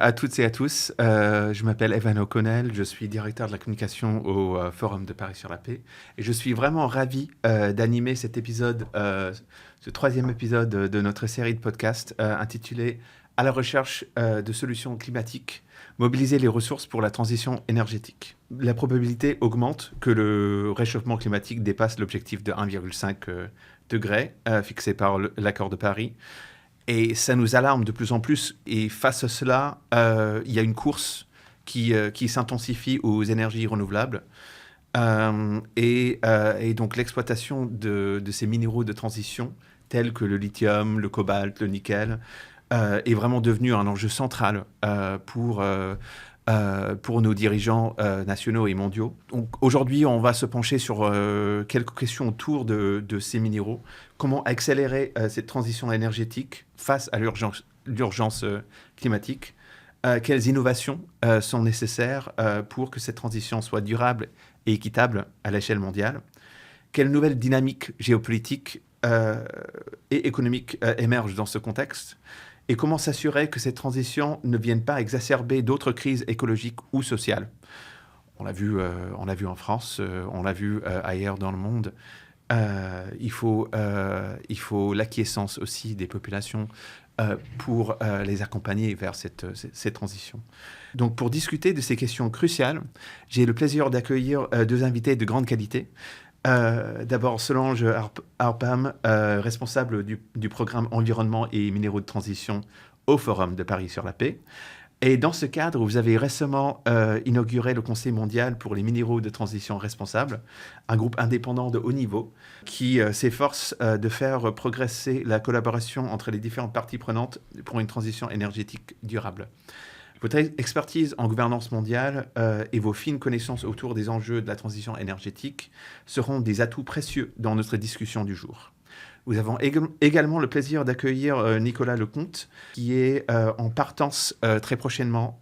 à toutes et à tous. Je m'appelle Evan O'Connell, je suis directeur de la communication au Forum de Paris sur la paix. Et je suis vraiment ravi d'animer cet épisode, ce troisième épisode de notre série de podcasts intitulé « À la recherche de solutions climatiques, mobiliser les ressources pour la transition énergétique ». La probabilité augmente que le réchauffement climatique dépasse l'objectif de 1,5 degré fixé par l'accord de Paris. Et ça nous alarme de plus en plus. Et face à cela, il y a une course qui s'intensifie aux énergies renouvelables. Et donc l'exploitation de ces minéraux de transition, tels que le lithium, le cobalt, le nickel, est vraiment devenu un enjeu central pour nos dirigeants nationaux et mondiaux. Donc, aujourd'hui, on va se pencher sur quelques questions autour de ces minéraux. Comment accélérer cette transition énergétique face à l'urgence climatique? Quelles innovations sont nécessaires pour que cette transition soit durable et équitable à l'échelle mondiale? Quelles nouvelles dynamiques géopolitiques et économiques émergent dans ce contexte? Et comment s'assurer que cette transition ne vienne pas exacerber d'autres crises écologiques ou sociales? On l'a vu en France, on l'a vu ailleurs dans le monde. Il faut l'acquiescence aussi des populations pour les accompagner vers cette transition. Donc, pour discuter de ces questions cruciales, j'ai le plaisir d'accueillir deux invités de grande qualité. D'abord, Solange Harpam, responsable du programme Environnement et Minéraux de Transition au Forum de Paris sur la paix. Et dans ce cadre, vous avez récemment inauguré le Conseil mondial pour les minéraux de transition responsables, un groupe indépendant de haut niveau qui s'efforce de faire progresser la collaboration entre les différentes parties prenantes pour une transition énergétique durable. Votre expertise en gouvernance mondiale et vos fines connaissances autour des enjeux de la transition énergétique seront des atouts précieux dans notre discussion du jour. Nous avons également le plaisir d'accueillir Nicolas Lecomte, qui est en partance très prochainement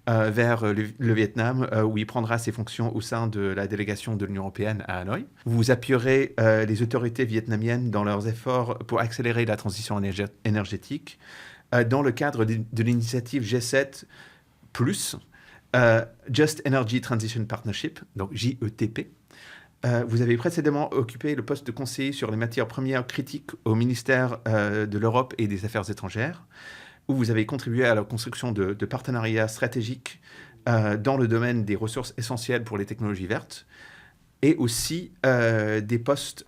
vers le Vietnam, où il prendra ses fonctions au sein de la délégation de l'Union européenne à Hanoï. Vous appuierez les autorités vietnamiennes dans leurs efforts pour accélérer la transition énergétique dans le cadre de l'initiative G7+, Just Energy Transition Partnership, donc JETP. Vous avez précédemment occupé le poste de conseiller sur les matières premières critiques au ministère de l'Europe et des Affaires étrangères, où vous avez contribué à la construction de partenariats stratégiques dans le domaine des ressources essentielles pour les technologies vertes, et aussi des postes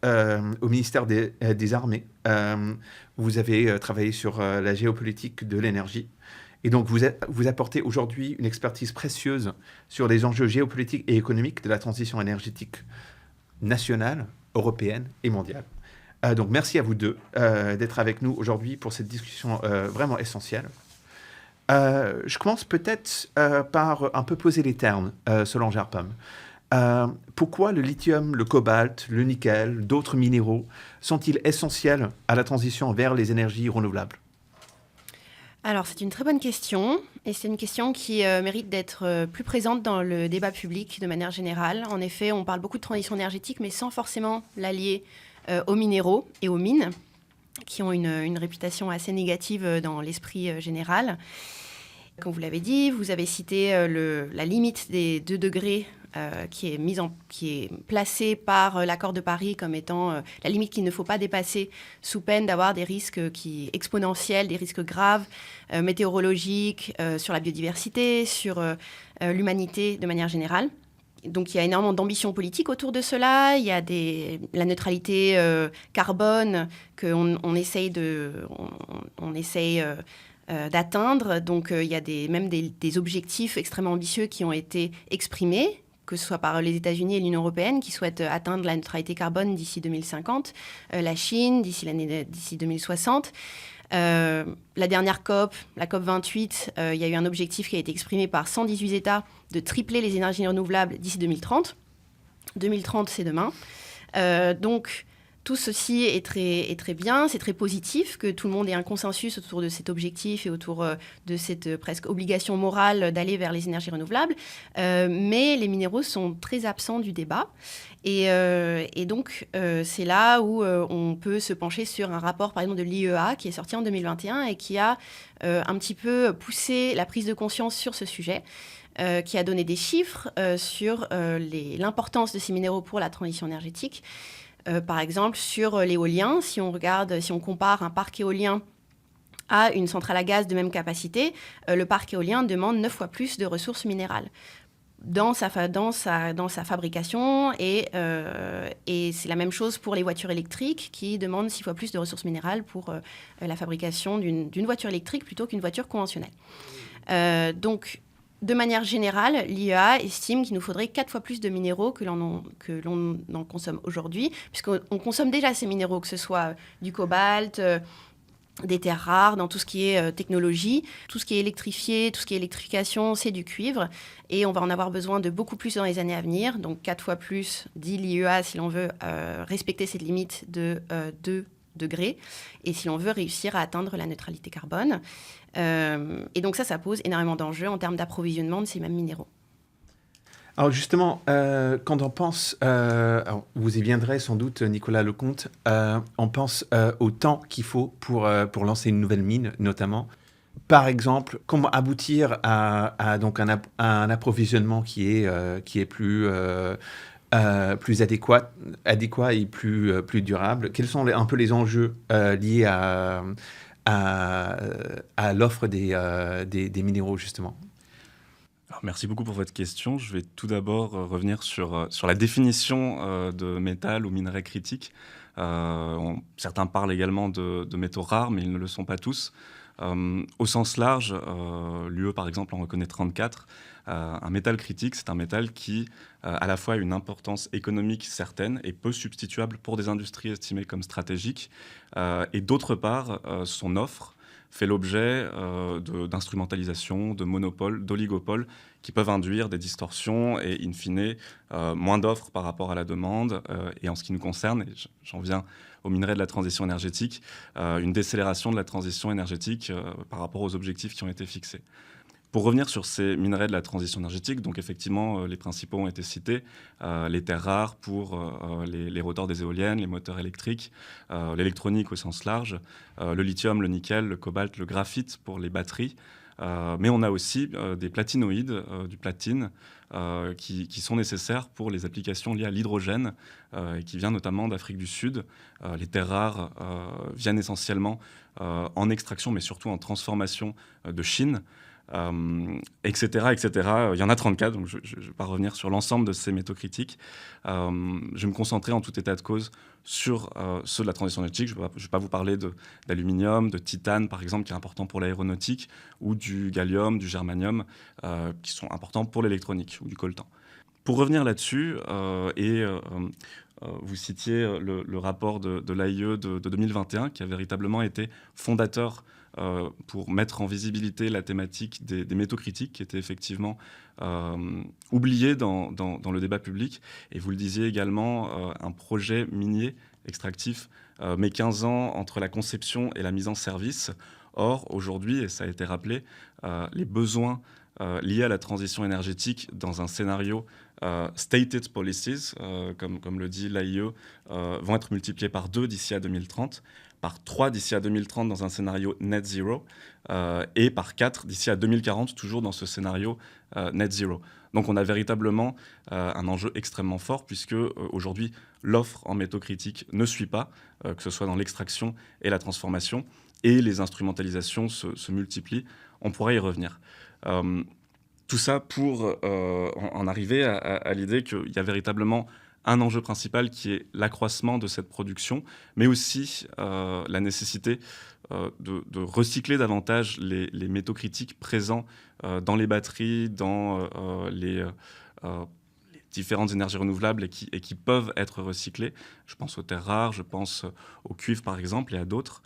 au ministère des Armées. Vous avez travaillé sur la géopolitique de l'énergie. Et donc, vous apportez aujourd'hui une expertise précieuse sur les enjeux géopolitiques et économiques de la transition énergétique nationale, européenne et mondiale. Donc, merci à vous deux d'être avec nous aujourd'hui pour cette discussion vraiment essentielle. Je commence peut-être par un peu poser les termes, Solange Harpam. Pourquoi le lithium, le cobalt, le nickel, d'autres minéraux sont-ils essentiels à la transition vers les énergies renouvelables? Alors, c'est une très bonne question, et c'est une question qui mérite d'être plus présente dans le débat public de manière générale. En effet, on parle beaucoup de transition énergétique, mais sans forcément l'allier aux minéraux et aux mines, qui ont une réputation assez négative dans l'esprit général. Comme vous l'avez dit, vous avez cité la limite des 2 degrés qui est placée par l'accord de Paris comme étant la limite qu'il ne faut pas dépasser sous peine d'avoir des risques exponentiels, des risques graves, météorologiques, sur la biodiversité, sur l'humanité de manière générale. Donc, il y a énormément d'ambition politique autour de cela. Il y a la neutralité carbone qu'on essaye d'atteindre. Donc, il y a même des objectifs extrêmement ambitieux qui ont été exprimés, que ce soit par les États-Unis et l'Union européenne, qui souhaitent atteindre la neutralité carbone d'ici 2050, la Chine d'ici 2060. La dernière COP, la COP 28, il y a eu un objectif qui a été exprimé par 118 États de tripler les énergies renouvelables d'ici 2030. 2030, c'est demain. Donc, Tout ceci est très bien, c'est très positif que tout le monde ait un consensus autour de cet objectif et autour de cette presque obligation morale d'aller vers les énergies renouvelables. Mais les minéraux sont très absents du débat. Et donc, c'est là où on peut se pencher sur un rapport, par exemple, de l'IEA qui est sorti en 2021 et qui a un petit peu poussé la prise de conscience sur ce sujet. Qui a donné des chiffres sur l'importance de ces minéraux pour la transition énergétique. Par exemple, sur l'éolien, si on compare un parc éolien à une centrale à gaz de même capacité, le parc éolien demande 9 fois plus de ressources minérales dans sa fabrication. Et c'est la même chose pour les voitures électriques qui demandent 6 fois plus de ressources minérales pour la fabrication d'une voiture électrique plutôt qu'une voiture conventionnelle. Donc, de manière générale, l'IEA estime qu'il nous faudrait 4 fois plus de minéraux que l'on en consomme aujourd'hui, puisqu'on consomme déjà ces minéraux, que ce soit du cobalt, des terres rares, dans tout ce qui est technologie. Tout ce qui est électrifié, tout ce qui est électrification, c'est du cuivre. Et on va en avoir besoin de beaucoup plus dans les années à venir. Donc 4 fois plus, dit l'IEA, si l'on veut respecter cette limite de 2 degrés, et si l'on veut réussir à atteindre la neutralité carbone. Et donc ça pose énormément d'enjeux en termes d'approvisionnement de ces mêmes minéraux. Alors justement, quand on pense, alors vous y viendrez sans doute, Nicolas Lecomte, on pense au temps qu'il faut pour lancer une nouvelle mine, notamment. Par exemple, comment aboutir à donc un approvisionnement qui est plus adéquat et plus durable. Quels sont un peu les enjeux liés à l'offre des minéraux, justement? Alors, merci beaucoup pour votre question. Je vais tout d'abord revenir sur la définition de métal ou minerai critique. Certains parlent également de métaux rares, mais ils ne le sont pas tous. Au sens large, l'UE par exemple en reconnaît 34. Un métal critique, c'est un métal qui à la fois a une importance économique certaine et peu substituable pour des industries estimées comme stratégiques. Et d'autre part, son offre fait l'objet d'instrumentalisation, de monopoles, d'oligopoles qui peuvent induire des distorsions et, in fine, moins d'offres par rapport à la demande. Et en ce qui nous concerne, et j'en viens aux minerais de la transition énergétique, une décélération de la transition énergétique par rapport aux objectifs qui ont été fixés. Pour revenir sur ces minerais de la transition énergétique, donc effectivement, les principaux ont été cités, les terres rares pour les rotors des éoliennes, les moteurs électriques, l'électronique au sens large, le lithium, le nickel, le cobalt, le graphite pour les batteries. Mais on a aussi des platinoïdes, du platine, qui sont nécessaires pour les applications liées à l'hydrogène, et qui vient notamment d'Afrique du Sud. Les terres rares viennent essentiellement en extraction, mais surtout en transformation de Chine. Etc., etc. Il y en a 34, donc je ne vais pas revenir sur l'ensemble de ces métaux critiques. Je vais me concentrer en tout état de cause sur ceux de la transition énergétique. Je ne vais pas vous parler d'aluminium, de titane, par exemple, qui est important pour l'aéronautique, ou du gallium, du germanium, qui sont importants pour l'électronique, ou du coltan. Pour revenir là-dessus, vous citiez le rapport de l'AIE de 2021, qui a véritablement été fondateur pour mettre en visibilité la thématique des métaux critiques, qui était effectivement oubliée dans le débat public. Et vous le disiez également, un projet minier extractif met 15 ans entre la conception et la mise en service. Or, aujourd'hui, et ça a été rappelé, les besoins liés à la transition énergétique dans un scénario stated policies, comme le dit l'AIE, vont être multipliés par 2 d'ici à 2030, par 3 d'ici à 2030 dans un scénario net zero, et par 4 d'ici à 2040, toujours dans ce scénario net zero. Donc on a véritablement un enjeu extrêmement fort, puisque aujourd'hui, l'offre en métaux critiques ne suit pas, que ce soit dans l'extraction et la transformation, et les instrumentalisations se multiplient. On pourrait y revenir. Tout ça pour en arriver à l'idée qu'il y a véritablement un enjeu principal qui est l'accroissement de cette production, mais aussi la nécessité de recycler davantage les métaux critiques présents dans les batteries, dans les différentes énergies renouvelables et qui peuvent être recyclées. Je pense aux terres rares, je pense au cuivre par exemple et à d'autres.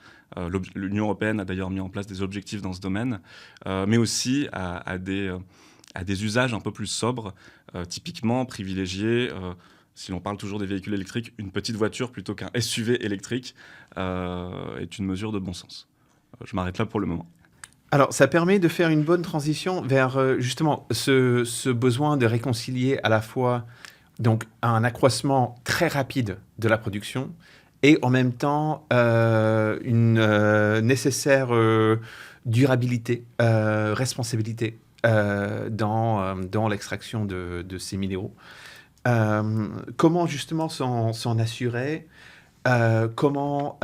L'Union européenne a d'ailleurs mis en place des objectifs dans ce domaine, mais aussi à des usages un peu plus sobres, typiquement privilégier Si l'on parle toujours des véhicules électriques, une petite voiture plutôt qu'un SUV électrique est une mesure de bon sens. Je m'arrête là pour le moment. Alors, ça permet de faire une bonne transition vers justement ce besoin de réconcilier à la fois donc, un accroissement très rapide de la production et en même temps une nécessaire durabilité, responsabilité dans l'extraction de ces minéraux. Comment justement s'en assurer, comment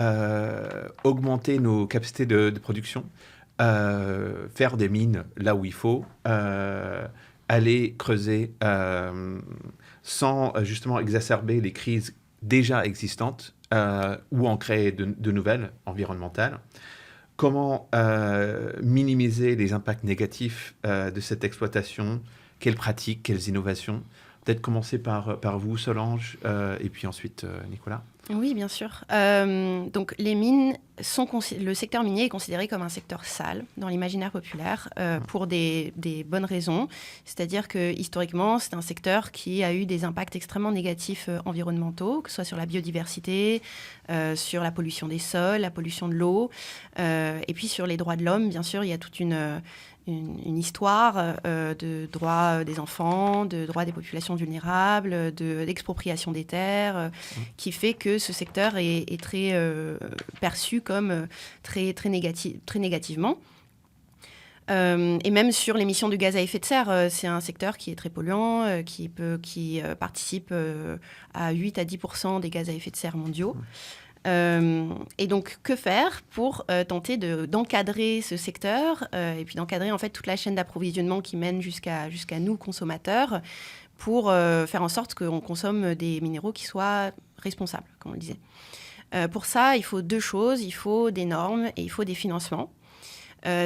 augmenter nos capacités de production, faire des mines là où il faut, aller creuser sans justement exacerber les crises déjà existantes ou en créer de nouvelles environnementales. Comment minimiser les impacts négatifs de cette exploitation, quelles pratiques, quelles innovations. Peut-être commencer par vous, Solange, et puis ensuite Nicolas. Oui, bien sûr. Donc, les mines le secteur minier est considéré comme un secteur sale dans l'imaginaire populaire pour des bonnes raisons. C'est-à-dire que historiquement, c'est un secteur qui a eu des impacts extrêmement négatifs environnementaux, que ce soit sur la biodiversité, sur la pollution des sols, la pollution de l'eau, et puis sur les droits de l'homme. Bien sûr, il y a toute une histoire de droits des enfants, de droits des populations vulnérables, d'expropriation des terres, qui fait que ce secteur est très perçu comme très négativement. Et même sur l'émission de gaz à effet de serre, c'est un secteur qui est très polluant, qui participe à 8 à 10% des gaz à effet de serre mondiaux. Et donc, que faire pour tenter d'encadrer ce secteur et puis d'encadrer en fait toute la chaîne d'approvisionnement qui mène jusqu'à nous, consommateurs, pour faire en sorte qu'on consomme des minéraux qui soient responsables, comme on le disait. Pour ça, il faut deux choses. Il faut des normes et il faut des financements.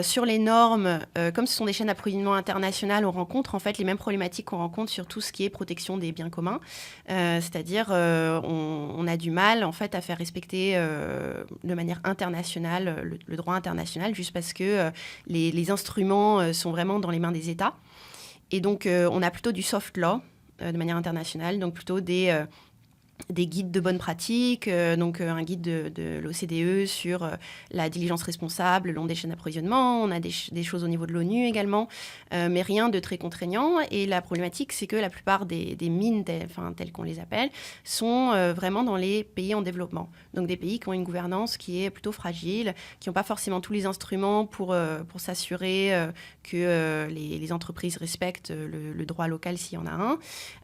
Sur les normes, comme ce sont des chaînes d'approvisionnement internationales, on rencontre en fait les mêmes problématiques qu'on rencontre sur tout ce qui est protection des biens communs. C'est-à-dire, on a du mal en fait à faire respecter de manière internationale le droit international, juste parce que les instruments sont vraiment dans les mains des États. Et donc, on a plutôt du soft law de manière internationale, donc plutôt des guides de bonnes pratiques, donc un guide de l'OCDE sur la diligence responsable le long des chaînes d'approvisionnement. On a des choses au niveau de l'ONU également, mais rien de très contraignant. Et la problématique, c'est que la plupart des mines, telles qu'on les appelle, sont vraiment dans les pays en développement. Donc des pays qui ont une gouvernance qui est plutôt fragile, qui n'ont pas forcément tous les instruments pour s'assurer que les entreprises respectent le droit local s'il y en a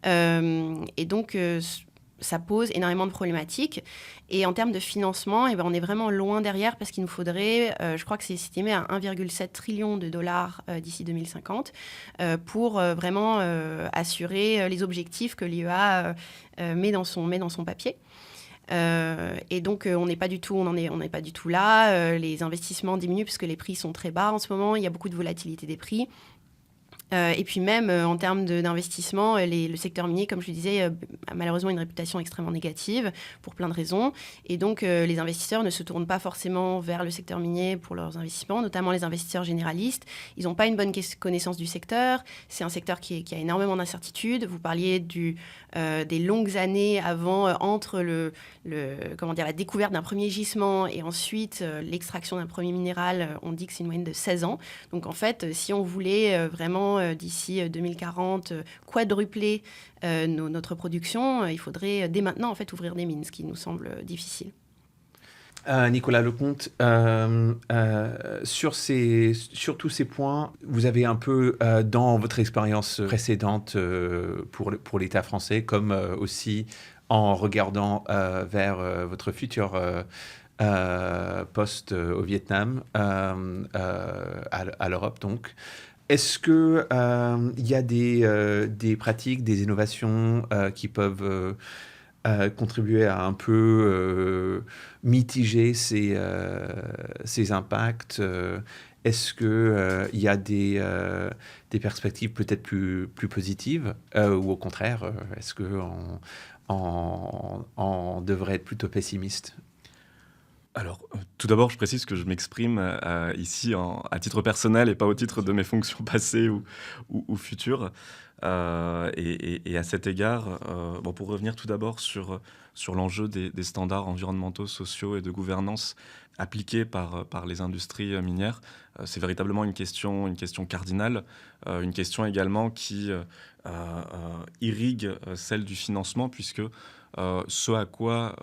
un. Et donc, ça pose énormément de problématiques. Et en termes de financement, on est vraiment loin derrière parce qu'il nous faudrait, je crois que c'est estimé à 1,7 trillion de dollars d'ici 2050 pour vraiment assurer les objectifs que l'IEA met dans son papier. Et donc, on n'est pas du tout là. Les investissements diminuent parce que les prix sont très bas en ce moment. Il y a beaucoup de volatilité des prix. Et puis même en termes d'investissement, le secteur minier, comme je le disais, a malheureusement une réputation extrêmement négative pour plein de raisons. Et donc les investisseurs ne se tournent pas forcément vers le secteur minier pour leurs investissements, notamment les investisseurs généralistes. Ils n'ont pas une bonne connaissance du secteur. C'est un secteur qui a énormément d'incertitudes. Vous parliez des longues années entre la découverte d'un premier gisement et ensuite l'extraction d'un premier minéral. On dit que c'est une moyenne de 16 ans. Donc en fait, si on voulait vraiment d'ici 2040 quadrupler notre production, il faudrait dès maintenant en fait ouvrir des mines, ce qui nous semble difficile. Nicolas Lecomte, sur tous ces points, vous avez un peu, dans votre expérience précédente pour l'État français, comme aussi en regardant vers votre futur poste au Vietnam, à l'Europe donc, est-ce qu'il y a des pratiques, des innovations qui peuvent contribuer à un peu mitiger ces impacts? Est-ce qu'il y a des perspectives peut-être plus positives ou au contraire, est-ce qu'on devrait être plutôt pessimiste? Alors, tout d'abord, je précise que je m'exprime ici à titre personnel et pas au titre de mes fonctions passées ou futures. Et à cet égard, bon, pour revenir tout d'abord sur l'enjeu des standards environnementaux, sociaux et de gouvernance appliqués par les industries minières, c'est véritablement une question cardinale, une question également qui irrigue celle du financement, puisque ce à quoi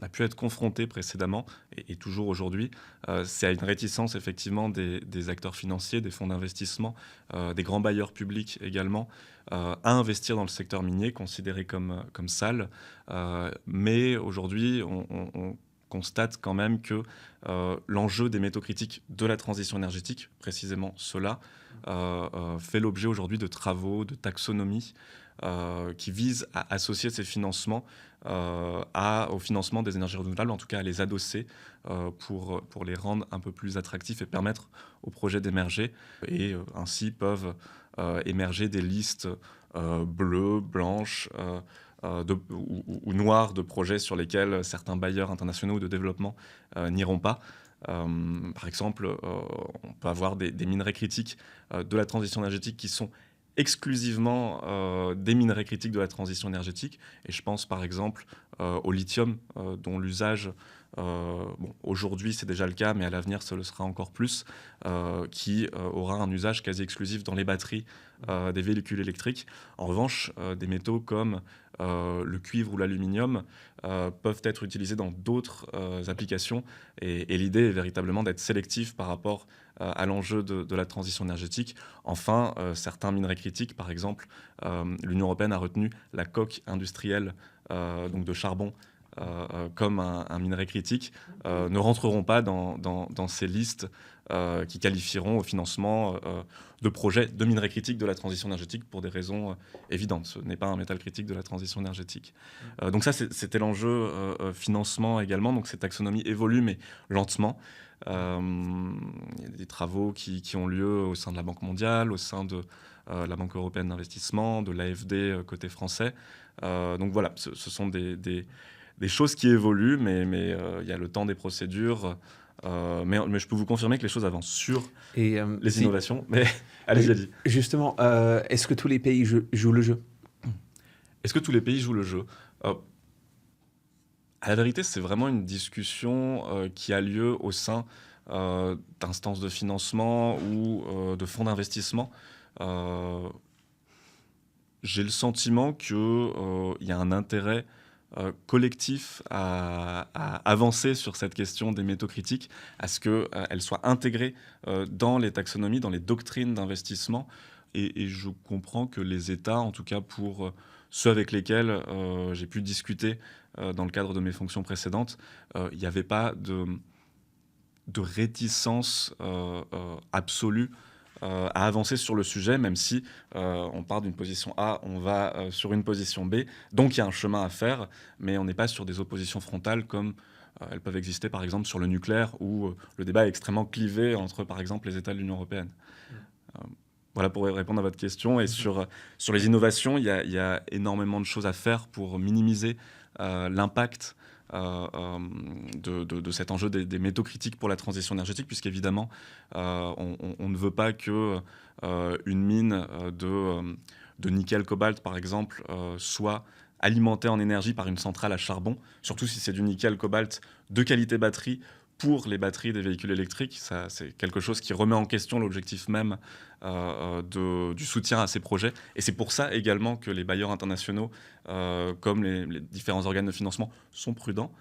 on a pu être confronté précédemment et toujours aujourd'hui, c'est à une réticence effectivement des acteurs financiers, des fonds d'investissement, des grands bailleurs publics également, à investir dans le secteur minier, considéré comme sale. Mais aujourd'hui, on constate quand même que l'enjeu des métaux critiques de la transition énergétique, précisément cela, fait l'objet aujourd'hui de travaux, de taxonomie, qui visent à associer ces financements au financement des énergies renouvelables, en tout cas à les adosser pour les rendre un peu plus attractifs et permettre aux projets d'émerger. Et ainsi peuvent émerger des listes bleues, blanches ou noires de projets sur lesquels certains bailleurs internationaux ou de développement n'iront pas. Par exemple, on peut avoir des minerais critiques de la transition énergétique qui sont exclusivement des minerais critiques de la transition énergétique. Et je pense par exemple au lithium, dont l'usage, aujourd'hui c'est déjà le cas, mais à l'avenir ce le sera encore plus, qui aura un usage quasi exclusif dans les batteries des véhicules électriques. En revanche, des métaux comme le cuivre ou l'aluminium peuvent être utilisés dans d'autres applications. Et l'idée est véritablement d'être sélectif par rapport à l'enjeu de la transition énergétique. Enfin, certains minerais critiques, par exemple, l'Union européenne a retenu la coque industrielle donc de charbon comme un minerai critique, ne rentreront pas dans ces listes qui qualifieront au financement de projets de minerais critiques de la transition énergétique pour des raisons évidentes. Ce n'est pas un métal critique de la transition énergétique. Donc ça, c'était l'enjeu financement également. Donc cette taxonomie évolue, mais lentement. Il y a des travaux qui ont lieu au sein de la Banque mondiale, au sein de la Banque européenne d'investissement, de l'AFD côté français. Donc voilà, ce sont des choses qui évoluent, mais il y a le temps des procédures. Mais je peux vous confirmer que les choses avancent sur les innovations. Mais allez-y. Justement, est-ce que tous les pays jouent le jeu? Est-ce que tous les pays jouent le jeu? À la vérité, c'est vraiment une discussion qui a lieu au sein d'instances de financement ou de fonds d'investissement. J'ai le sentiment qu'il y a un intérêt collectif à avancer sur cette question des métaux critiques, à ce qu'elles soient intégrées dans les taxonomies, dans les doctrines d'investissement. Et je comprends que les États, en tout cas pour ceux avec lesquels j'ai pu discuter dans le cadre de mes fonctions précédentes, il n'y avait pas de réticence absolue à avancer sur le sujet, même si on part d'une position A, on va sur une position B. Donc il y a un chemin à faire, mais on n'est pas sur des oppositions frontales comme elles peuvent exister par exemple sur le nucléaire, où le débat est extrêmement clivé entre par exemple les États de l'Union européenne. Voilà pour répondre à votre question. Et sur les innovations, il y a énormément de choses à faire pour minimiser l'impact de cet enjeu des métaux critiques pour la transition énergétique, puisqu'évidemment, on ne veut pas que une mine de nickel-cobalt, par exemple, soit alimentée en énergie par une centrale à charbon, surtout si c'est du nickel-cobalt de qualité batterie pour les batteries des véhicules électriques. Ça, c'est quelque chose qui remet en question l'objectif même du soutien à ces projets. Et c'est pour ça également que les bailleurs internationaux, comme les différents organes de financement, sont prudents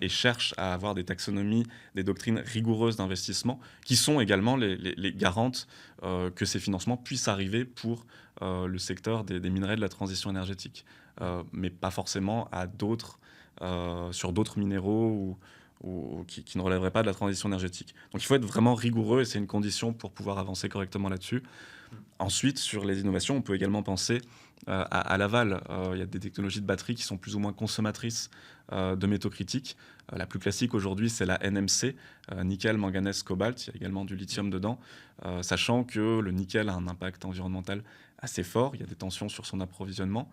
et cherchent à avoir des taxonomies, des doctrines rigoureuses d'investissement, qui sont également les garantes que ces financements puissent arriver pour le secteur des minerais de la transition énergétique, mais pas forcément sur d'autres minéraux ou qui ne relèveraient pas de la transition énergétique. Donc il faut être vraiment rigoureux et c'est une condition pour pouvoir avancer correctement là-dessus. Ensuite, sur les innovations, on peut également penser à l'aval. Il y a des technologies de batterie qui sont plus ou moins consommatrices de métaux critiques. La plus classique aujourd'hui, c'est la NMC, nickel, manganèse, cobalt. Il y a également du lithium dedans, sachant que le nickel a un impact environnemental assez fort. Il y a des tensions sur son approvisionnement.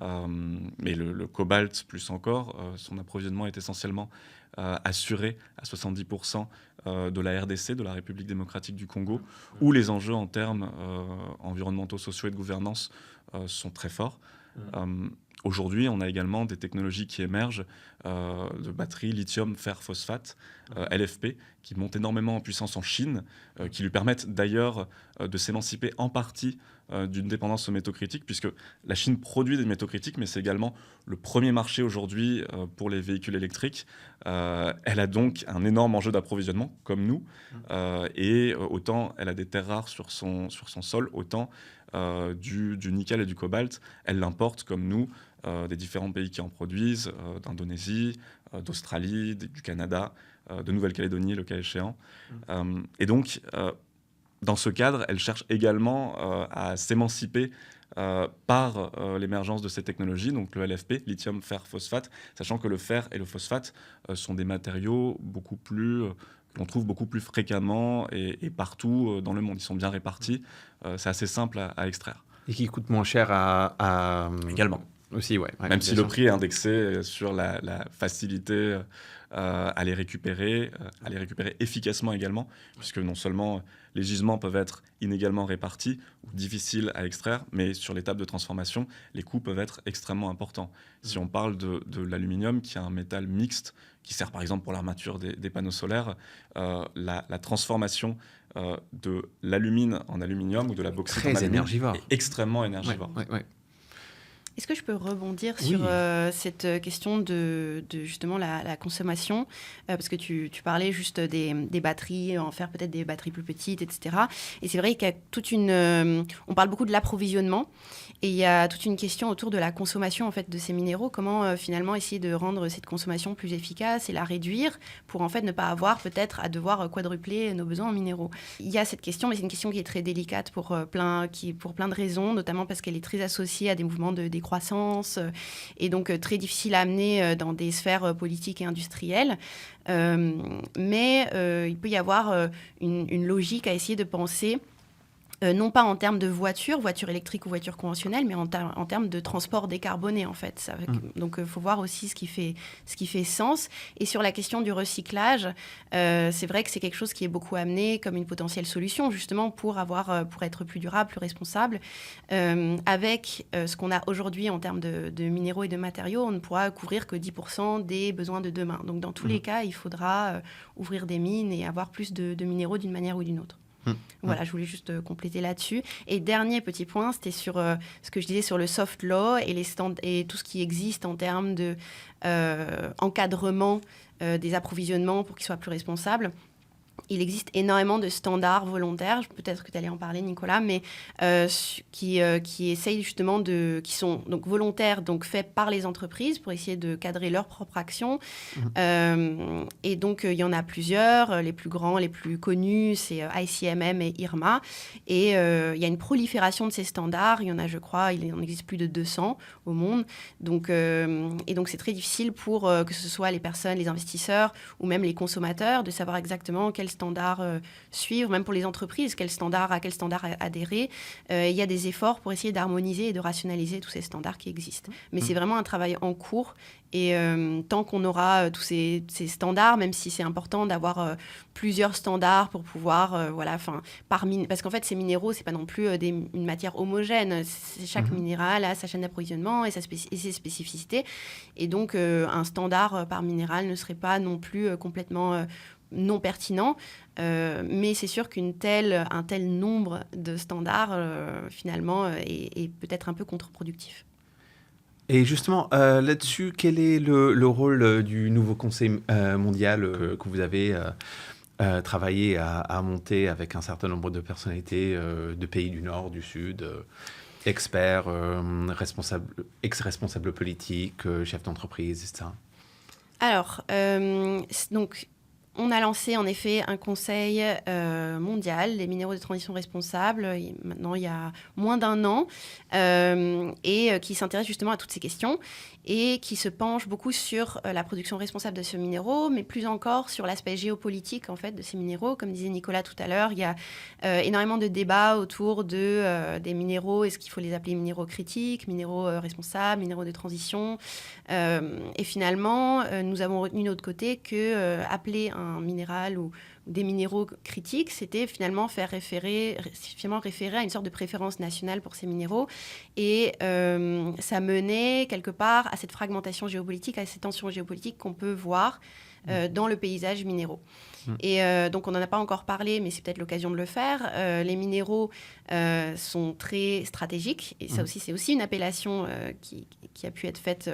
Mais le cobalt, plus encore, son approvisionnement est essentiellement assurée à 70% de la RDC, de la République démocratique du Congo, où les enjeux en termes environnementaux, sociaux et de gouvernance sont très forts. Aujourd'hui, on a également des technologies qui émergent de batteries lithium, fer, phosphate, LFP, qui montent énormément en puissance en Chine, qui lui permettent d'ailleurs de s'émanciper en partie d'une dépendance aux métaux critiques, puisque la Chine produit des métaux critiques, mais c'est également le premier marché aujourd'hui pour les véhicules électriques. Elle a donc un énorme enjeu d'approvisionnement, comme nous, et autant elle a des terres rares sur son sol, autant du nickel et du cobalt, elle l'importe, comme nous, des différents pays qui en produisent, d'Indonésie, d'Australie, du Canada, de Nouvelle-Calédonie, le cas échéant. Et donc, dans ce cadre, elle cherche également à s'émanciper par l'émergence de ces technologies, donc le LFP, lithium, fer, phosphate, sachant que le fer et le phosphate sont des matériaux qu'on trouve beaucoup plus fréquemment et partout dans le monde. Ils sont bien répartis, c'est assez simple à extraire. Et qui coûte moins cher Également. Aussi, ouais. Même si le prix est indexé sur la facilité à les récupérer efficacement également, puisque non seulement les gisements peuvent être inégalement répartis ou difficiles à extraire, mais sur l'étape de transformation, les coûts peuvent être extrêmement importants. Si on parle de l'aluminium, qui est un métal mixte, qui sert par exemple pour l'armature des panneaux solaires, la transformation de l'alumine en aluminium ou de la bauxite en alumine est extrêmement énergivore. Ouais. Est-ce que je peux rebondir sur cette question de justement la consommation parce que tu parlais juste des batteries, en faire peut-être des batteries plus petites, etc. Et c'est vrai qu'il y a toute on parle beaucoup de l'approvisionnement et il y a toute une question autour de la consommation en fait, de ces minéraux. Comment finalement essayer de rendre cette consommation plus efficace et la réduire pour en fait ne pas avoir peut-être à devoir quadrupler nos besoins en minéraux. Il y a cette question, mais c'est une question qui est très délicate pour plein de raisons, notamment parce qu'elle est très associée à des mouvements de décroissance et donc très difficile à amener dans des sphères politiques et industrielles. Mais il peut y avoir une logique à essayer de penser non pas en termes de voiture électrique ou voiture conventionnelle, mais en termes de transport décarboné, en fait. Donc, il faut voir aussi ce qui fait sens. Et sur la question du recyclage, c'est vrai que c'est quelque chose qui est beaucoup amené comme une potentielle solution, justement, pour être plus durable, plus responsable. Avec ce qu'on a aujourd'hui en termes de minéraux et de matériaux, on ne pourra couvrir que 10% des besoins de demain. Donc, dans tous les cas, il faudra ouvrir des mines et avoir plus de minéraux d'une manière ou d'une autre. Voilà, je voulais juste compléter là-dessus. Et dernier petit point, c'était sur ce que je disais sur le soft law et tout ce qui existe en termes de encadrement des approvisionnements pour qu'ils soient plus responsables. Il existe énormément de standards volontaires, peut-être que tu allais en parler Nicolas, mais qui essayent justement qui sont donc volontaires, donc faits par les entreprises pour essayer de cadrer leur propre action. Et donc il y en a plusieurs, les plus grands, les plus connus, c'est ICMM et IRMA. Et il y a une prolifération de ces standards, il y en a je crois, il en existe plus de 200 au monde. Donc, et donc c'est très difficile pour que ce soit les personnes, les investisseurs ou même les consommateurs de savoir exactement quels standards suivre, même pour les entreprises, à quel standard adhérer. Il y a des efforts pour essayer d'harmoniser et de rationaliser tous ces standards qui existent. Mais c'est vraiment un travail en cours et tant qu'on aura tous ces standards, même si c'est important d'avoir plusieurs standards pour pouvoir, parce qu'en fait, ces minéraux, c'est pas non plus une matière homogène. Chaque minéral a sa chaîne d'approvisionnement et ses spécificités. Et donc, un standard par minéral ne serait pas non plus complètement non pertinent, mais c'est sûr un tel nombre de standards, finalement, est peut-être un peu contre-productif. Et justement, là-dessus, quel est le rôle du nouveau Conseil mondial que vous avez travaillé à monter avec un certain nombre de personnalités de pays du Nord, du Sud, experts, ex-responsables politiques, chefs d'entreprise, etc. Alors, donc, On a lancé en effet un conseil mondial des minéraux de transition responsable, maintenant il y a moins d'un an, et qui s'intéresse justement à toutes ces questions et qui se penche beaucoup sur la production responsable de ces minéraux, mais plus encore sur l'aspect géopolitique en fait, de ces minéraux. Comme disait Nicolas tout à l'heure, il y a énormément de débats autour des minéraux. Est-ce qu'il faut les appeler minéraux critiques, minéraux responsables, minéraux de transition et finalement, nous avons retenu de notre côté que appeler un minéral ou des minéraux critiques, c'était finalement référer à une sorte de préférence nationale pour ces minéraux. Et ça menait quelque part à cette fragmentation géopolitique, à ces tensions géopolitiques qu'on peut voir dans le paysage minéraux. Et donc, on n'en a pas encore parlé, mais c'est peut-être l'occasion de le faire. Les minéraux sont très stratégiques. Et ça aussi, c'est aussi une appellation qui a pu être faite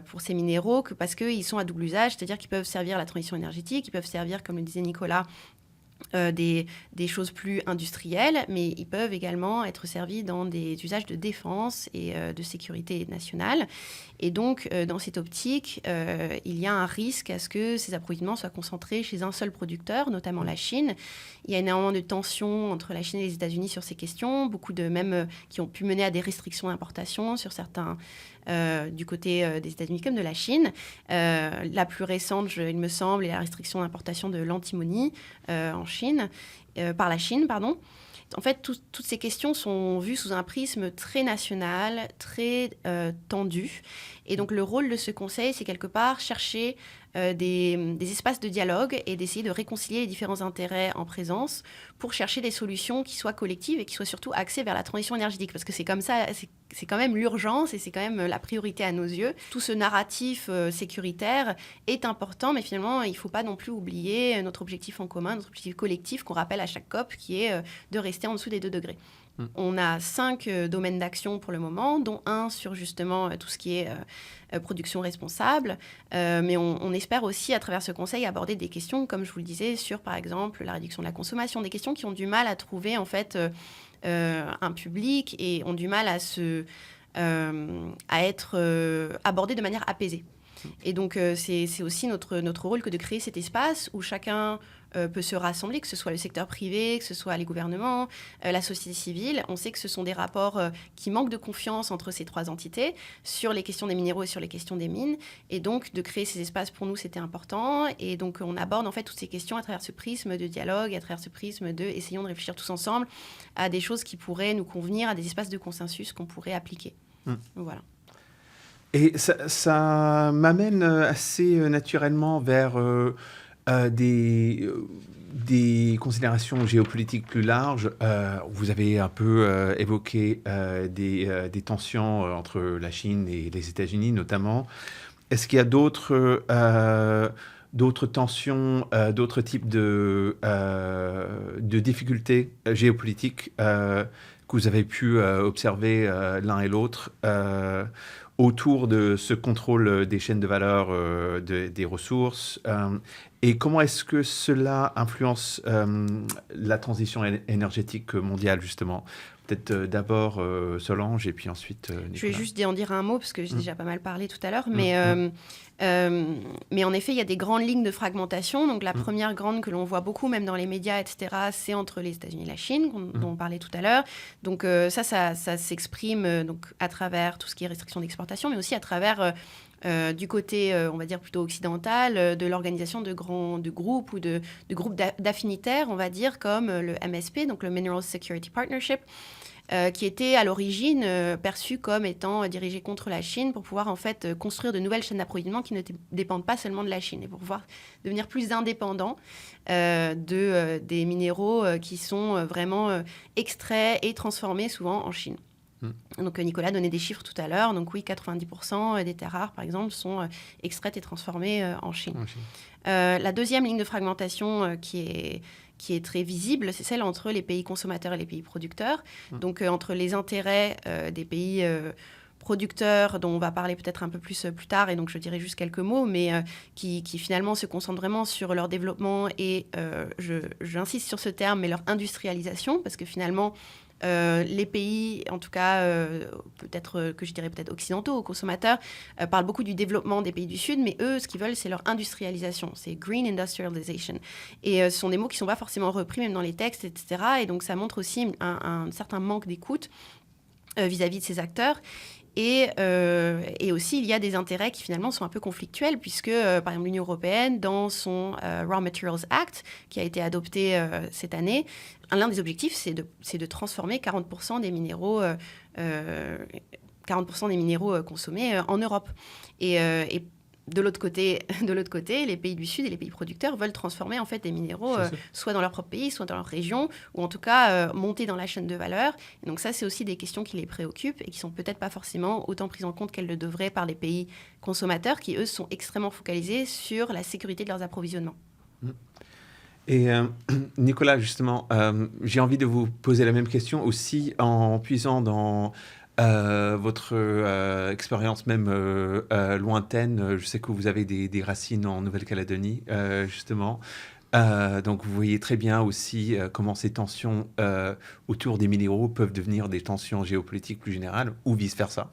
pour ces minéraux, parce qu'ils sont à double usage, c'est-à-dire qu'ils peuvent servir à la transition énergétique, ils peuvent servir, comme le disait Nicolas, des choses plus industrielles, mais ils peuvent également être servis dans des usages de défense et de sécurité nationale. Et donc, dans cette optique, il y a un risque à ce que ces approvisionnements soient concentrés chez un seul producteur, notamment la Chine. Il y a énormément de tensions entre la Chine et les États-Unis sur ces questions, beaucoup de même qui ont pu mener à des restrictions d'importation sur certains du côté des États-Unis comme de la Chine. La plus récente, il me semble, est la restriction d'importation de l'antimony par la Chine, pardon. En fait, toutes ces questions sont vues sous un prisme très national, très tendu. Et donc, le rôle de ce conseil, c'est quelque part chercher des espaces de dialogue et d'essayer de réconcilier les différents intérêts en présence pour chercher des solutions qui soient collectives et qui soient surtout axées vers la transition énergétique. Parce que c'est comme ça, c'est quand même l'urgence et c'est quand même la priorité à nos yeux. Tout ce narratif sécuritaire est important, mais finalement, il ne faut pas non plus oublier notre objectif en commun, notre objectif collectif qu'on rappelle à chaque COP, qui est de rester en dessous des 2 degrés. On a 5 domaines d'action pour le moment, dont un sur justement tout ce qui est production responsable. Mais on espère aussi, à travers ce conseil, aborder des questions, comme je vous le disais, sur par exemple la réduction de la consommation, des questions qui ont du mal à trouver en fait un public et ont du mal à être abordées de manière apaisée. Et donc, c'est aussi notre rôle que de créer cet espace où chacun peut se rassembler, que ce soit le secteur privé, que ce soit les gouvernements, la société civile. On sait que ce sont des rapports qui manquent de confiance entre ces 3 entités sur les questions des minéraux et sur les questions des mines. Et donc, de créer ces espaces, pour nous, c'était important. Et donc, on aborde en fait toutes ces questions à travers ce prisme de dialogue, à travers ce prisme de essayons de réfléchir tous ensemble à des choses qui pourraient nous convenir, à des espaces de consensus qu'on pourrait appliquer. Voilà. Et ça m'amène assez naturellement vers des considérations géopolitiques plus larges. Vous avez un peu évoqué des tensions entre la Chine et les États-Unis notamment. Est-ce qu'il y a d'autres tensions, d'autres types de difficultés géopolitiques que vous avez pu observer l'un et l'autre autour de ce contrôle des chaînes de valeur des ressources et comment est-ce que cela influence la transition énergétique mondiale, justement? Peut-être d'abord Solange et puis ensuite Nicolas. Je vais juste en dire un mot parce que j'ai déjà pas mal parlé tout à l'heure, mais en effet, il y a des grandes lignes de fragmentation. Donc la première grande que l'on voit beaucoup, même dans les médias, etc., c'est entre les États-Unis et la Chine, dont on parlait tout à l'heure. Donc ça s'exprime donc, à travers tout ce qui est restriction d'exportation, mais aussi à travers du côté, on va dire, plutôt occidental, de l'organisation de groupes ou de groupes d'affinitaires, on va dire, comme le MSP, donc le Mineral Security Partnership, qui était à l'origine perçu comme étant dirigé contre la Chine pour pouvoir en fait construire de nouvelles chaînes d'approvisionnement qui ne dépendent pas seulement de la Chine et pour pouvoir devenir plus indépendants des minéraux qui sont vraiment extraits et transformés souvent en Chine. Donc Nicolas donnait des chiffres tout à l'heure. Donc oui, 90% des terres rares, par exemple, sont extraites et transformées en Chine. La deuxième ligne de fragmentation qui est très visible, c'est celle entre les pays consommateurs et les pays producteurs. Donc entre les intérêts des pays producteurs, dont on va parler peut-être un peu plus tard, et donc je dirai juste quelques mots, mais qui finalement se concentrent vraiment sur leur développement et, j'insiste sur ce terme, mais leur industrialisation, parce que finalement, Les pays, en tout cas, que je dirais peut-être occidentaux, aux consommateurs, parlent beaucoup du développement des pays du Sud, mais eux, ce qu'ils veulent, c'est leur industrialisation. C'est green industrialization. Et ce sont des mots qui ne sont pas forcément repris, même dans les textes, etc. Et donc, ça montre aussi un certain manque d'écoute vis-à-vis de ces acteurs. Et aussi, il y a des intérêts qui finalement sont un peu conflictuels, puisque, par exemple, l'Union européenne, dans son Raw Materials Act, qui a été adopté cette année, l'un des objectifs, c'est de transformer 40% des minéraux, 40% des minéraux consommés en Europe. Et de l'autre côté, les pays du Sud et les pays producteurs veulent transformer en fait des minéraux soit dans leur propre pays, soit dans leur région, ou en tout cas monter dans la chaîne de valeur. Et donc ça, c'est aussi des questions qui les préoccupent et qui sont peut-être pas forcément autant prises en compte qu'elles le devraient par les pays consommateurs, qui eux sont extrêmement focalisés sur la sécurité de leurs approvisionnements. Et Nicolas, justement, j'ai envie de vous poser la même question aussi en puisant dans votre expérience même lointaine. Je sais que vous avez des racines en Nouvelle-Calédonie, justement. Donc vous voyez très bien aussi comment ces tensions autour des minéraux peuvent devenir des tensions géopolitiques plus générales ou vice-versa.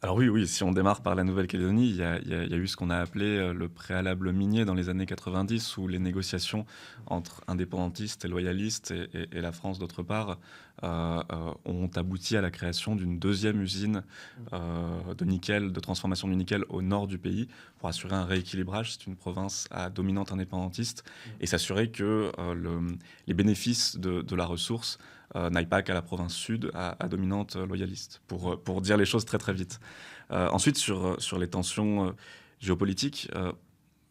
Alors oui, si on démarre par la Nouvelle-Calédonie, il y a eu ce qu'on a appelé le préalable minier dans les années 90, où les négociations entre indépendantistes et loyalistes et la France d'autre part ont abouti à la création d'une deuxième usine de nickel, de transformation du nickel au nord du pays, pour assurer un rééquilibrage. C'est une province à dominante indépendantiste et s'assurer que les bénéfices de la ressource n'aille pas qu'à la province sud, à dominante loyaliste, pour dire les choses très très vite. Ensuite, sur les tensions géopolitiques,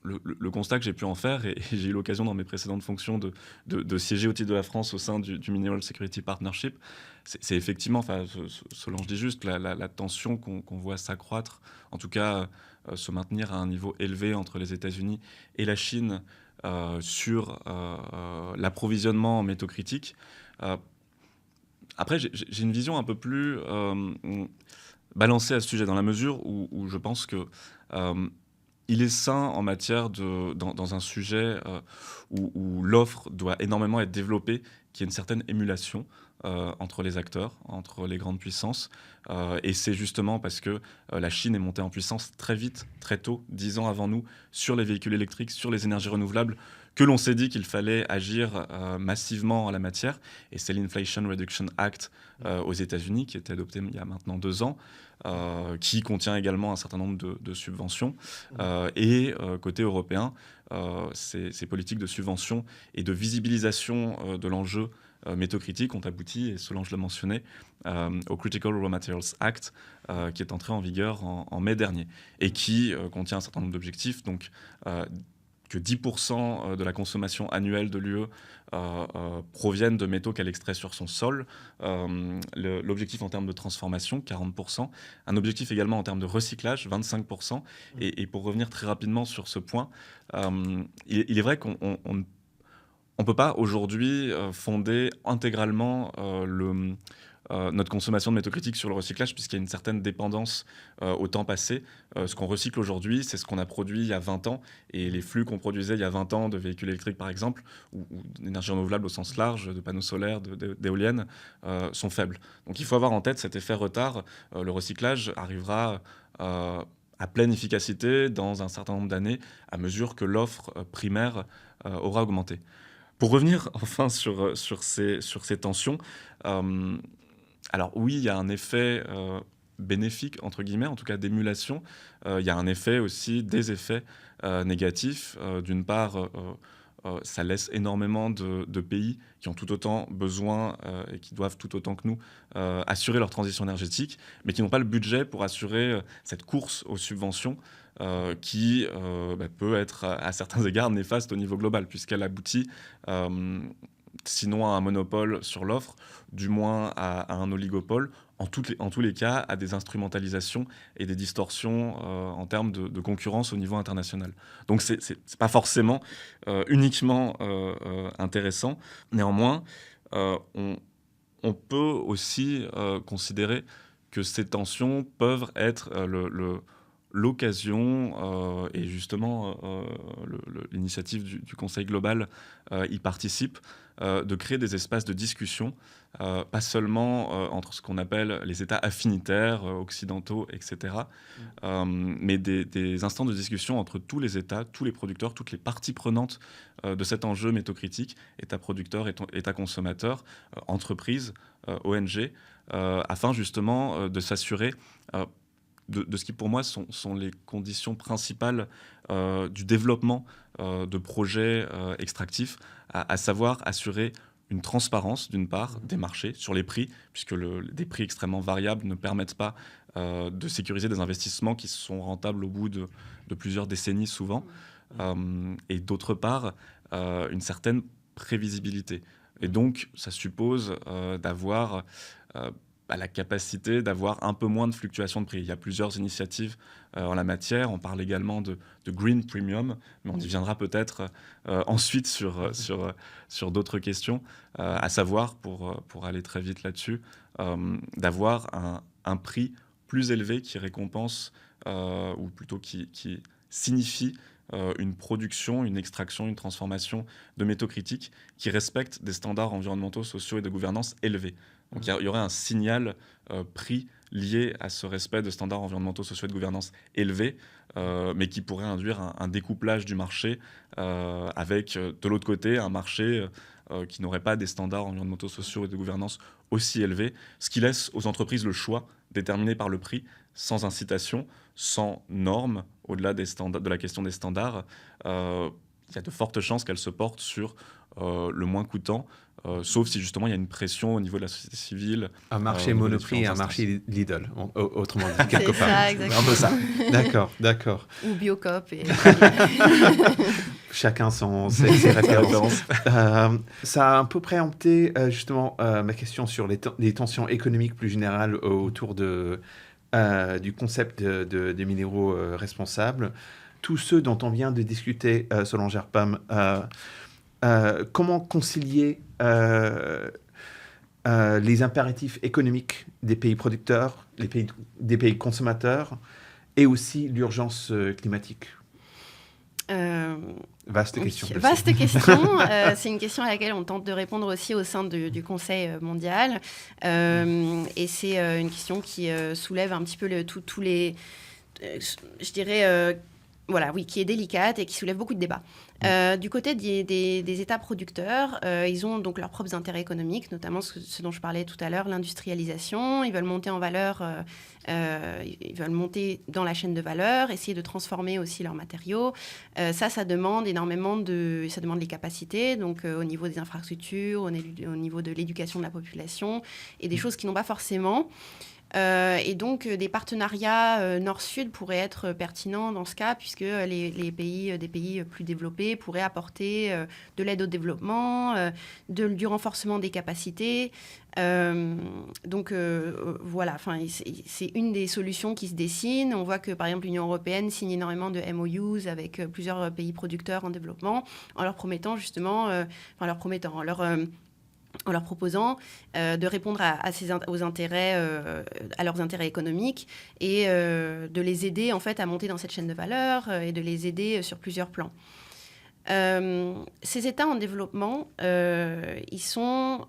le constat que j'ai pu en faire, et j'ai eu l'occasion dans mes précédentes fonctions de siéger au titre de la France au sein du Mineral Security Partnership, c'est effectivement, Solange dit juste, la tension qu'on voit s'accroître, en tout cas se maintenir à un niveau élevé entre les États-Unis et la Chine sur l'approvisionnement en métaux critiques. Après, j'ai une vision un peu plus balancée à ce sujet, dans la mesure où je pense que il est sain en matière dans un sujet où l'offre doit énormément être développée, qu'il y ait une certaine émulation entre les acteurs, entre les grandes puissances. Et c'est justement parce que la Chine est montée en puissance très vite, très tôt, 10 ans avant nous, sur les véhicules électriques, sur les énergies renouvelables, que l'on s'est dit qu'il fallait agir massivement en la matière. Et c'est l'Inflation Reduction Act aux États-Unis, qui a été adopté il y a maintenant 2 ans, qui contient également un certain nombre de subventions. Et côté européen, ces politiques de subvention et de visibilisation de l'enjeu métaux critiques ont abouti, et Solange l'a mentionné, au Critical Raw Materials Act, qui est entré en vigueur en mai dernier, et qui contient un certain nombre d'objectifs, donc que 10% de la consommation annuelle de l'UE proviennent de métaux qu'elle extrait sur son sol. L'objectif en termes de transformation, 40%. Un objectif également en termes de recyclage, 25%. Et pour revenir très rapidement sur ce point, il est vrai qu'on ne peut pas aujourd'hui fonder intégralement notre consommation de métaux critiques sur le recyclage, puisqu'il y a une certaine dépendance au temps passé. Ce qu'on recycle aujourd'hui, c'est ce qu'on a produit il y a 20 ans, et les flux qu'on produisait il y a 20 ans de véhicules électriques, par exemple, ou d'énergie renouvelable au sens large, de panneaux solaires, d'éoliennes, sont faibles. Donc il faut avoir en tête cet effet retard. Le recyclage arrivera à pleine efficacité dans un certain nombre d'années, à mesure que l'offre primaire aura augmenté. Pour revenir enfin sur ces tensions, alors oui, il y a un effet bénéfique, entre guillemets, en tout cas d'émulation. Il y a un effet aussi, des effets négatifs. D'une part, ça laisse énormément de pays qui ont tout autant besoin et qui doivent tout autant que nous assurer leur transition énergétique, mais qui n'ont pas le budget pour assurer cette course aux subventions qui peut être à certains égards néfaste au niveau global, puisqu'elle aboutit sinon à un monopole sur l'offre, du moins à un oligopole, en tous les cas à des instrumentalisations et des distorsions en termes de concurrence au niveau international. Donc c'est pas forcément uniquement intéressant. Néanmoins, on peut aussi considérer que ces tensions peuvent être l'occasion, et justement l'initiative du Conseil global y participe, de créer des espaces de discussion, pas seulement entre ce qu'on appelle les États affinitaires, occidentaux, etc., mais des instants de discussion entre tous les États, tous les producteurs, toutes les parties prenantes de cet enjeu méthocritique, État producteur, État consommateur, entreprises, ONG, afin justement de s'assurer de ce qui pour moi sont les conditions principales du développement de projets extractifs, à savoir assurer une transparence d'une part des marchés sur les prix, puisque des prix extrêmement variables ne permettent pas de sécuriser des investissements qui sont rentables au bout de plusieurs décennies souvent, et d'autre part une certaine prévisibilité. Et donc ça suppose d'avoir la capacité d'avoir un peu moins de fluctuations de prix. Il y a plusieurs initiatives en la matière. On parle également de Green Premium, mais on y viendra peut-être ensuite sur d'autres questions, à savoir, pour aller très vite là-dessus, d'avoir un prix plus élevé qui récompense, ou plutôt qui signifie une production, une extraction, une transformation de métaux critiques qui respectent des standards environnementaux, sociaux et de gouvernance élevés. Donc il y aurait un signal prix lié à ce respect de standards environnementaux, sociaux et de gouvernance élevés, mais qui pourrait induire un découplage du marché avec, de l'autre côté, un marché qui n'aurait pas des standards environnementaux, sociaux et de gouvernance aussi élevés, ce qui laisse aux entreprises le choix déterminé par le prix, sans incitation, sans normes, au-delà de la question des standards. Il y a de fortes chances qu'elles se portent sur le moins coûtant, sauf si justement il y a une pression au niveau de la société civile. Un marché Monoprix et un marché Lidl, autrement dit, quelque part. C'est ça, exactement. Un peu ça. D'accord. Ou Biocop. Chacun ses références. Ça a un peu préempté justement ma question sur les tensions économiques plus générales autour du concept de minéraux responsables. Tous ceux dont on vient de discuter, selon Gerpam, comment concilier les impératifs économiques des pays producteurs, des pays consommateurs, et aussi l'urgence climatique? Vaste question. Vaste question. C'est une question à laquelle on tente de répondre aussi au sein du Conseil mondial. Et c'est une question qui soulève un petit peu tous les... je dirais... qui est délicate et qui soulève beaucoup de débats. Du côté des États producteurs, ils ont donc leurs propres intérêts économiques, notamment ce dont je parlais tout à l'heure, l'industrialisation. Ils veulent monter en valeur, ils veulent monter dans la chaîne de valeur, essayer de transformer aussi leurs matériaux. Ça demande énormément ça demande les capacités, donc au niveau des infrastructures, au niveau de l'éducation de la population, et des choses qui n'ont pas forcément. Et donc, des partenariats nord-sud pourraient être pertinents dans ce cas, puisque des pays plus développés pourraient apporter de l'aide au développement, du renforcement des capacités. C'est une des solutions qui se dessinent. On voit que, par exemple, l'Union européenne signe énormément de MOUs avec plusieurs pays producteurs en développement, en leur promettant justement, en leur proposant de répondre à leurs intérêts économiques et de les aider en fait à monter dans cette chaîne de valeur et de les aider sur plusieurs plans. Ces États en développement, ils sont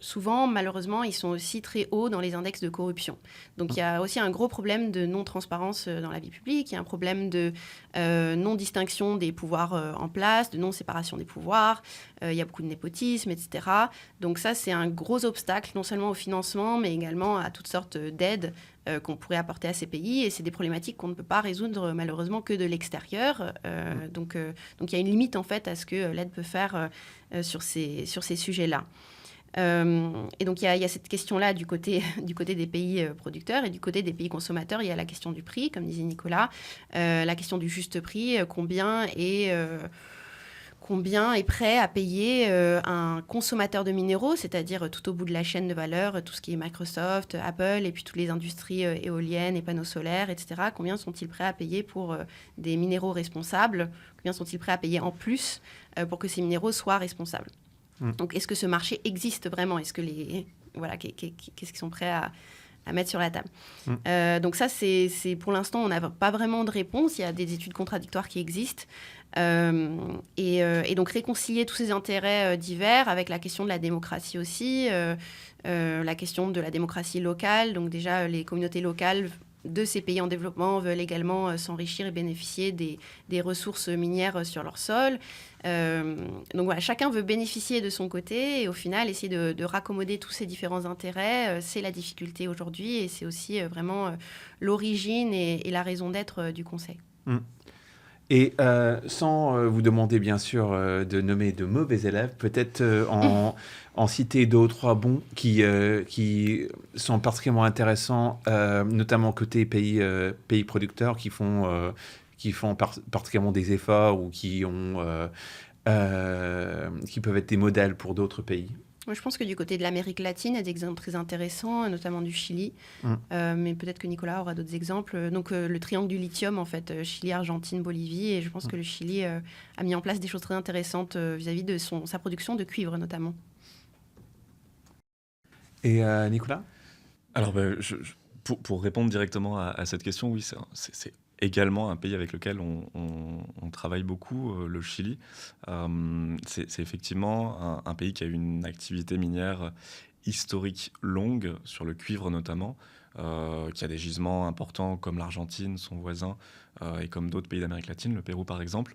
souvent, malheureusement, ils sont aussi très hauts dans les index de corruption. Donc, il y a aussi un gros problème de non-transparence dans la vie publique, il y a un problème de non-distinction des pouvoirs en place, de non-séparation des pouvoirs, il y a beaucoup de népotisme, etc. Donc ça, c'est un gros obstacle, non seulement au financement, mais également à toutes sortes d'aides qu'on pourrait apporter à ces pays, et c'est des problématiques qu'on ne peut pas résoudre malheureusement que de l'extérieur. Donc il y a une limite en fait à ce que l'aide peut faire sur ces sujets-là. Et donc il y a cette question-là du côté des pays producteurs, et du côté des pays consommateurs, il y a la question du prix, comme disait Nicolas, la question du juste prix, combien est prêt à payer un consommateur de minéraux, c'est-à-dire tout au bout de la chaîne de valeur, tout ce qui est Microsoft, Apple, et puis toutes les industries éoliennes et panneaux solaires, etc. Combien sont-ils prêts à payer pour des minéraux responsables? Combien sont-ils prêts à payer en plus pour que ces minéraux soient responsables? Donc, est-ce que ce marché existe vraiment? Est-ce que qu'est-ce qu'ils sont prêts à mettre sur la table. Mm. Donc ça, c'est pour l'instant, on n'a pas vraiment de réponse. Il y a des études contradictoires qui existent. Et donc réconcilier tous ces intérêts divers avec la question de la démocratie aussi, la question de la démocratie locale. Donc déjà, les communautés locales de ces pays en développement veulent également s'enrichir et bénéficier des ressources minières sur leur sol. Donc voilà, chacun veut bénéficier de son côté et au final, essayer de raccommoder tous ces différents intérêts, c'est la difficulté aujourd'hui et c'est aussi vraiment l'origine et la raison d'être du Conseil. Mm. Et sans vous demander bien sûr de nommer de mauvais élèves, peut-être en citer deux ou trois bons qui sont particulièrement intéressants, notamment côté pays producteurs qui font particulièrement des efforts ou qui peuvent être des modèles pour d'autres pays. Moi, je pense que du côté de l'Amérique latine, il y a des exemples très intéressants, notamment du Chili. Mais peut-être que Nicolas aura d'autres exemples. Donc, le triangle du lithium, en fait, Chili, Argentine, Bolivie. Et je pense que le Chili a mis en place des choses très intéressantes vis-à-vis de sa production de cuivre, notamment. Et Nicolas ? Alors, pour répondre directement à cette question, oui, c'est également un pays avec lequel on travaille beaucoup, le Chili. C'est effectivement un pays qui a une activité minière historique longue, sur le cuivre notamment, qui a des gisements importants comme l'Argentine, son voisin, et comme d'autres pays d'Amérique latine, le Pérou par exemple.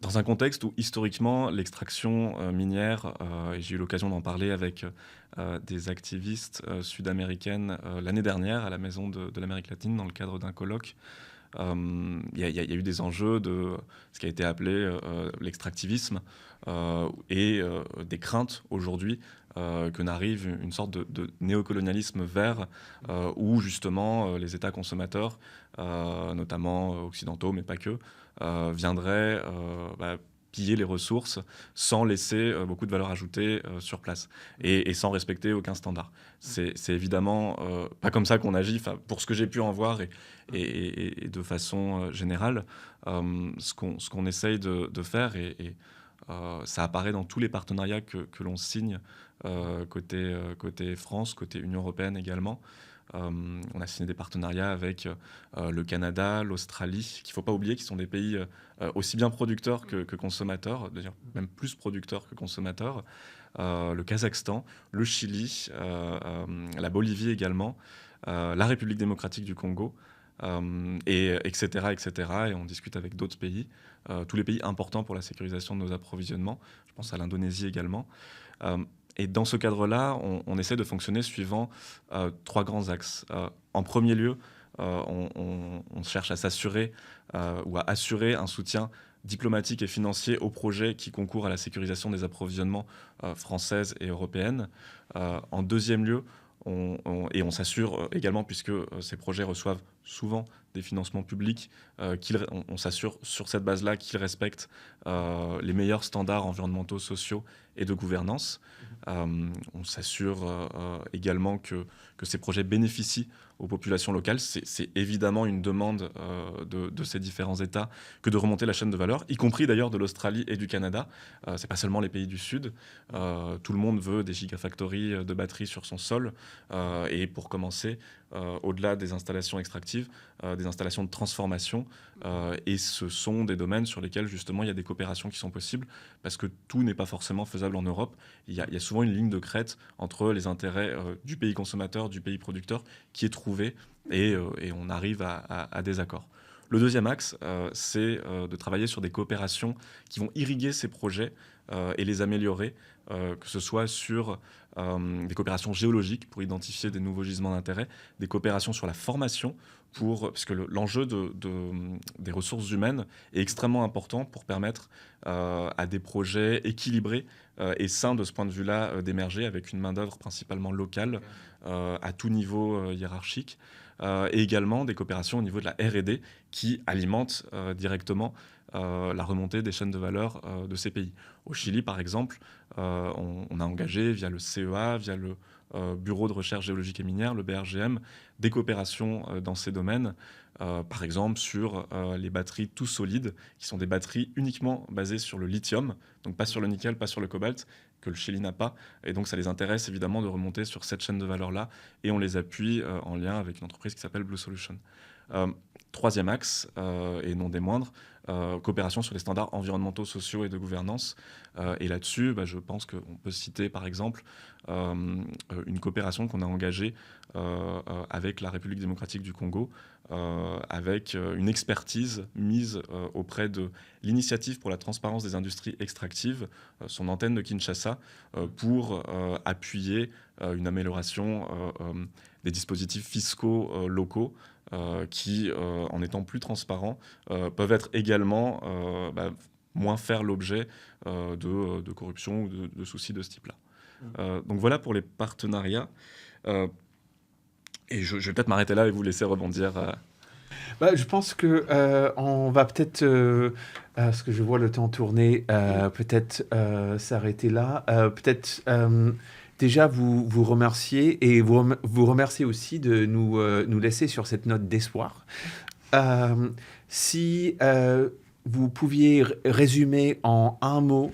Dans un contexte où, historiquement, l'extraction minière, et j'ai eu l'occasion d'en parler avec des activistes sud-américaines l'année dernière à la Maison de l'Amérique latine, dans le cadre d'un colloque, il y a eu des enjeux de ce qui a été appelé l'extractivisme et des craintes aujourd'hui que n'arrive une sorte de néocolonialisme vert où justement les États consommateurs, notamment occidentaux, mais pas que, viendraient piller les ressources sans laisser beaucoup de valeur ajoutée sur place et sans respecter aucun standard. C'est évidemment pas comme ça qu'on agit, pour ce que j'ai pu en voir et de façon générale, ce qu'on essaye de faire et ça apparaît dans tous les partenariats que l'on signe côté France, côté Union européenne également. On a signé des partenariats avec le Canada, l'Australie, qu'il ne faut pas oublier, qui sont des pays aussi bien producteurs que consommateurs, d'ailleurs même plus producteurs que consommateurs, le Kazakhstan, le Chili, la Bolivie également, la République démocratique du Congo, et etc., etc. Et on discute avec d'autres pays, tous les pays importants pour la sécurisation de nos approvisionnements. Je pense à l'Indonésie également. Et dans ce cadre-là, on essaie de fonctionner suivant trois grands axes. En premier lieu, on cherche à s'assurer ou à assurer un soutien diplomatique et financier aux projets qui concourent à la sécurisation des approvisionnements françaises et européennes. En deuxième lieu, on s'assure également, puisque ces projets reçoivent souvent des financements publics, on s'assure sur cette base-là qu'ils respectent les meilleurs standards environnementaux, sociaux et de gouvernance. On s'assure également que ces projets bénéficient aux populations locales. C'est évidemment une demande de ces différents États que de remonter la chaîne de valeur, y compris d'ailleurs de l'Australie et du Canada. C'est pas seulement les pays du Sud. Tout le monde veut des gigafactories de batteries sur son sol. Et pour commencer, au-delà des installations extractives, des installations de transformation. Et ce sont des domaines sur lesquels justement il y a des coopérations qui sont possibles, parce que tout n'est pas forcément faisable en Europe. Il y a souvent une ligne de crête entre les intérêts du pays consommateur, du pays producteur, qui est trouvée, et on arrive à des accords. Le deuxième axe, c'est de travailler sur des coopérations qui vont irriguer ces projets et les améliorer, que ce soit sur des coopérations géologiques pour identifier des nouveaux gisements d'intérêt, des coopérations sur la formation, parce que l'enjeu des ressources humaines est extrêmement important pour permettre à des projets équilibrés et sains de ce point de vue-là d'émerger, avec une main-d'œuvre principalement locale à tout niveau hiérarchique. Et également des coopérations au niveau de la R&D qui alimentent directement la remontée des chaînes de valeur de ces pays. Au Chili, par exemple, on a engagé via le CEA, via le Bureau de recherche géologique et minière, le BRGM, des coopérations dans ces domaines, par exemple sur les batteries tout solides, qui sont des batteries uniquement basées sur le lithium, donc pas sur le nickel, pas sur le cobalt, que le Chili n'a pas. Et donc, ça les intéresse évidemment de remonter sur cette chaîne de valeur-là. Et on les appuie en lien avec une entreprise qui s'appelle Blue Solution. Troisième axe, et non des moindres, coopération sur les standards environnementaux, sociaux et de gouvernance. Et là-dessus, je pense qu'on peut citer par exemple une coopération qu'on a engagée avec la République démocratique du Congo, avec une expertise mise auprès de l'Initiative pour la transparence des industries extractives, son antenne de Kinshasa, pour appuyer une amélioration des dispositifs fiscaux locaux qui, en étant plus transparents, peuvent être également moins faire l'objet de corruption ou de soucis de ce type-là. Donc voilà pour les partenariats. Et je vais peut-être m'arrêter là et vous laisser rebondir. Je pense que on va peut-être, parce que je vois le temps tourner, peut-être s'arrêter là. Peut-être déjà vous remercier et vous remercier aussi de nous laisser sur cette note d'espoir. Si vous pouviez résumer en un mot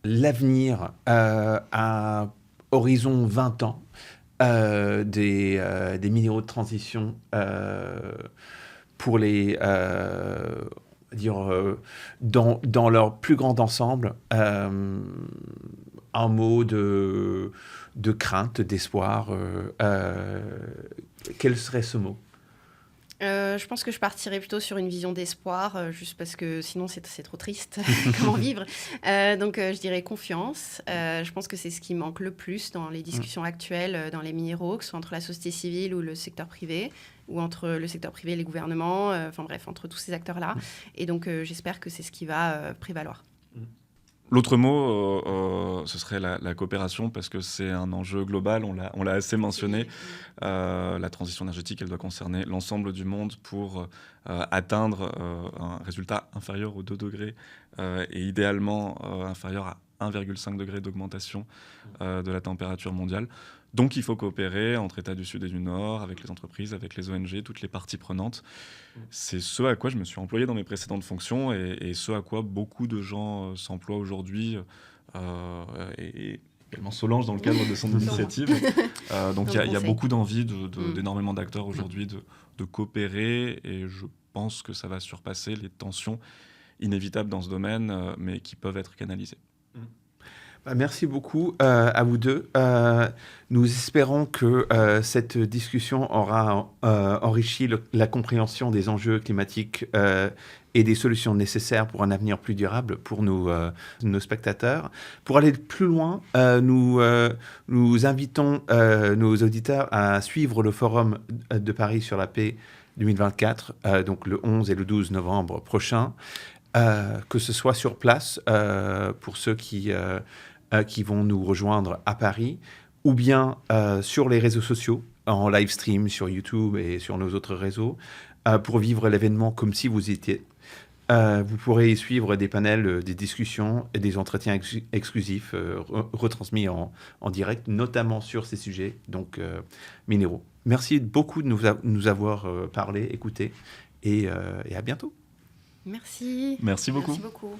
l'avenir à horizon 20 ans des minéraux de transition pour les dans leur plus grand ensemble, un mot de crainte, d'espoir, quel serait ce mot? Je pense que je partirais plutôt sur une vision d'espoir, juste parce que sinon c'est trop triste. Comment vivre? Donc je dirais confiance. Je pense que c'est ce qui manque le plus dans les discussions actuelles dans les minéraux, que ce soit entre la société civile ou le secteur privé, ou entre le secteur privé et les gouvernements, bref, entre tous ces acteurs-là. Et donc j'espère que c'est ce qui va prévaloir. L'autre mot, ce serait la coopération, parce que c'est un enjeu global, on l'a assez mentionné. La transition énergétique, elle doit concerner l'ensemble du monde pour atteindre un résultat inférieur aux 2 degrés et idéalement inférieur à 1,5 degré d'augmentation de la température mondiale. Donc il faut coopérer entre États du Sud et du Nord, avec les entreprises, avec les ONG, toutes les parties prenantes. C'est ce à quoi je me suis employé dans mes précédentes fonctions et ce à quoi beaucoup de gens s'emploient aujourd'hui, et également Solange dans le cadre de son initiative. Donc il y a beaucoup d'envie d'énormément d'acteurs aujourd'hui de coopérer, et je pense que ça va surpasser les tensions inévitables dans ce domaine, mais qui peuvent être canalisées. Merci beaucoup à vous deux. Nous espérons que cette discussion aura enrichi la compréhension des enjeux climatiques et des solutions nécessaires pour un avenir plus durable pour nos spectateurs. Pour aller plus loin, nous invitons nos auditeurs à suivre le Forum de Paris sur la paix 2024, donc le 11 et le 12 novembre prochain, que ce soit sur place pour ceux qui vont nous rejoindre à Paris, ou bien sur les réseaux sociaux, en live stream sur YouTube et sur nos autres réseaux, pour vivre l'événement comme si vous étiez. Vous pourrez y suivre des panels, des discussions et des entretiens exclusifs retransmis en direct, notamment sur ces sujets, donc minéraux. Merci beaucoup de nous avoir parlé, écouté, et à bientôt. Merci. Merci beaucoup. Merci beaucoup.